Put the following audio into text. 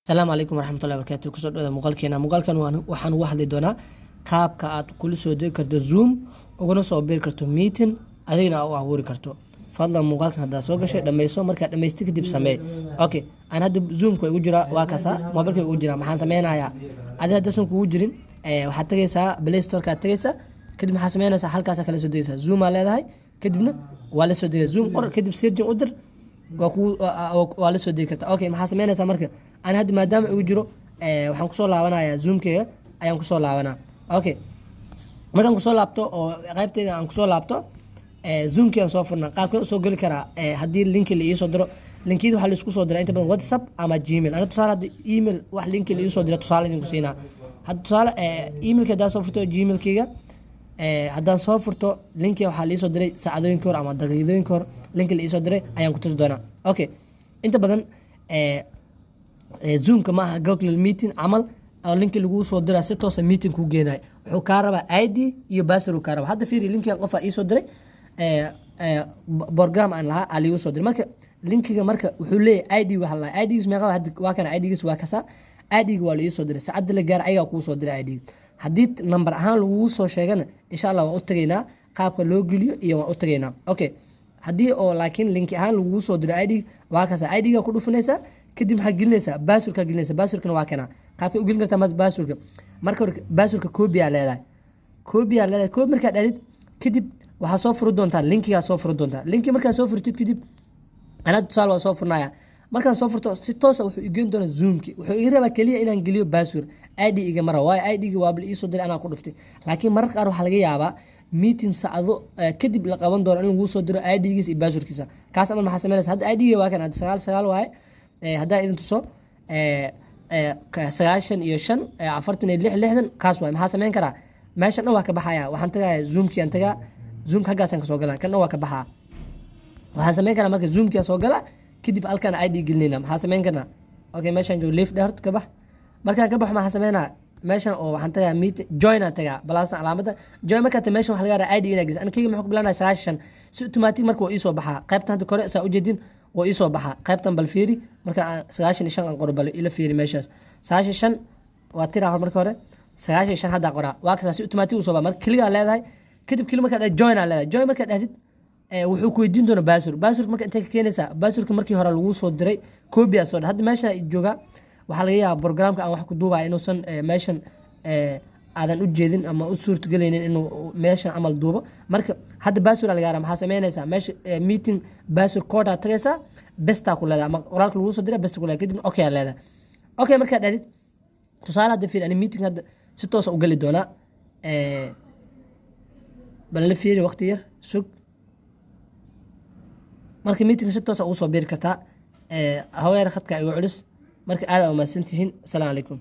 السلام عليكم ورحمة الله وبركاته كسر هذا مقالكنا مقالكن وحن واحد دونا qaabka aad kula soo degi karto zoom uguna soo beeri karto meeting adigna u abuuri karto fadlan muuqaalkan hadda soo gashay dhameyso marka dhameystay kadib samee okay aan hadda zoom ku ugu jira waa kasa mobilka ugu jira maxaan sameynayaa adiga hadda zoom kugu jirin waxaad tagaysaa play store ka tagaysaa kadib maxaa sameynaysaa halkaas kala soo degaysaa zoom aa leedahay kadibna waa la soo degay zoom qor kadib search u dir waa la soo degi kartaa okay maxaa sameynaysaa marka aan hadda maadaama ugu jiro waxaan kusoo laabanayaa zoomkeyga ayaan kusoo laabanaa okay markaan kusoo laabto oo qaybteeda aan kusoo laabto zoomkii aan soo furnaa qaabkeen usoo geli karaa haddii linki la iisoo diro linkiyada waxaa laisku soo diraa inta badan whatsapp ama gmail ana tusaale hadda email wax linki la iisoo dira tusaale idinku siinaa hadda tusaale emailka haddaan soo furto gmailkeyga haddaan soo furto linki waxaa liisoo diray saacadooyinka hor ama daqiiqadooyinka hor linki la iisoo diray ayaan ku tusi doonaa okay inta badan zoomka maaha google meeting camal oo linki lagu soo diraa si toos ah meeting ku geenay wuxuu ka rabaa ID iyo password ka rabaa hadda fiiri linkiga qof ii soo diray program aan lahaa aligu soo diray marka linkiga marka wuxuu leeyahay ID waxa la ID is meeqa hadda waa kan ID is waa kasa ID waa la ii soo diray saacad la gaar ayaga ku soo diray ID hadii number ahaan lagu soo sheegana insha Allah waa u tageynaa qaabka loo geliyo iyo waa u tageynaa okay hadii oo laakiin linki ahaan lagu soo diray ID waa kasa ID ga ku dhufanaysa kadib waxa gelinaysa password ka gelinaysa passwordkana waa kana qaabka u gelin kartaa mas passwordka marka passwordka copy aa leedahay copy marka dhadid kadib waxa soo furi doontaa linkiga soo furi doontaa linki marka soo furtid kadib ana tusaale waa soo furnaya markaan soo furto si toos ah wuxuu igeyn doonaa zoomki wuxuu iga rabaa kaliya inaan geliyo password ID iga mara waa ID ga waa ii soo diray ana ku dhuftay laakiin mararka qaar waxa laga yaabaa meeting saacado kadib la qaban doono in lagu soo diro ID giisa iyo passwordkiisa kaas ama maxaa sameynaysaa hadda ID ga waa kan 9 waaye hadda idin tuso 9 iyo 5 46 kaas waay maxaa sameyn karaa meeshan dhan waa ka baxaya waxaan tagayaa zoomkii aan tagaa zoomka halkaasaan ka soo galaa kan dhan waa ka baxaa waxaan sameyn karaa marka zoomkii soo gala kadib halkan ID gelinayna maxaa sameyn karnaa okay meeshan joo left dhahart ka bax markaan ka baxo maxaan sameynaa meeshan oo waxaan tagaa meet join aan tagaa balaasna calaamada join marka ta meeshan waxa laga rabaa ID ina gis an kayga maxaa ku bilaanaa 9 si automatic marka uu ii soo baxaa qaybtan hadda kore saa u jeedin oo ii soo baxaa qaybtan bal fiiri marka 95 aan qoro bal ila fiiri meeshaas 95 waa tiraa marka hore 95 hadda qoraa waa kaas si automatic u soo baxaa marka kaliya leedahay kadib kaliya marka join aan leedahay join marka dhahdid wuxuu ku weydiin doonaa password marka intee ka keenaysaa passwordka markii hore lagu soo diray copy soo hadda meesha jooga waxa laga yaabaa programka aan wax ku duubay inuusan meeshan aadan u jeedin ama u suurtagelaynin inuu meeshan amal duubo marka hadda password laga yaraa maxaa sameynaysaa meesha meeting password code aad tagaysaa besta ku leedahay ama qoraalka lagu soo diray besta ku leedahay kadib okay leedahay okay marka dhadid tusaale hadda fiir ani meeting hadda si toos ah u gali doonaa bal la fiiri waqti yar sug marka meeting si toos ah u soo beeri kartaa haweenka khadka igu culus marka aad u maasantihiin assalaamu calaykum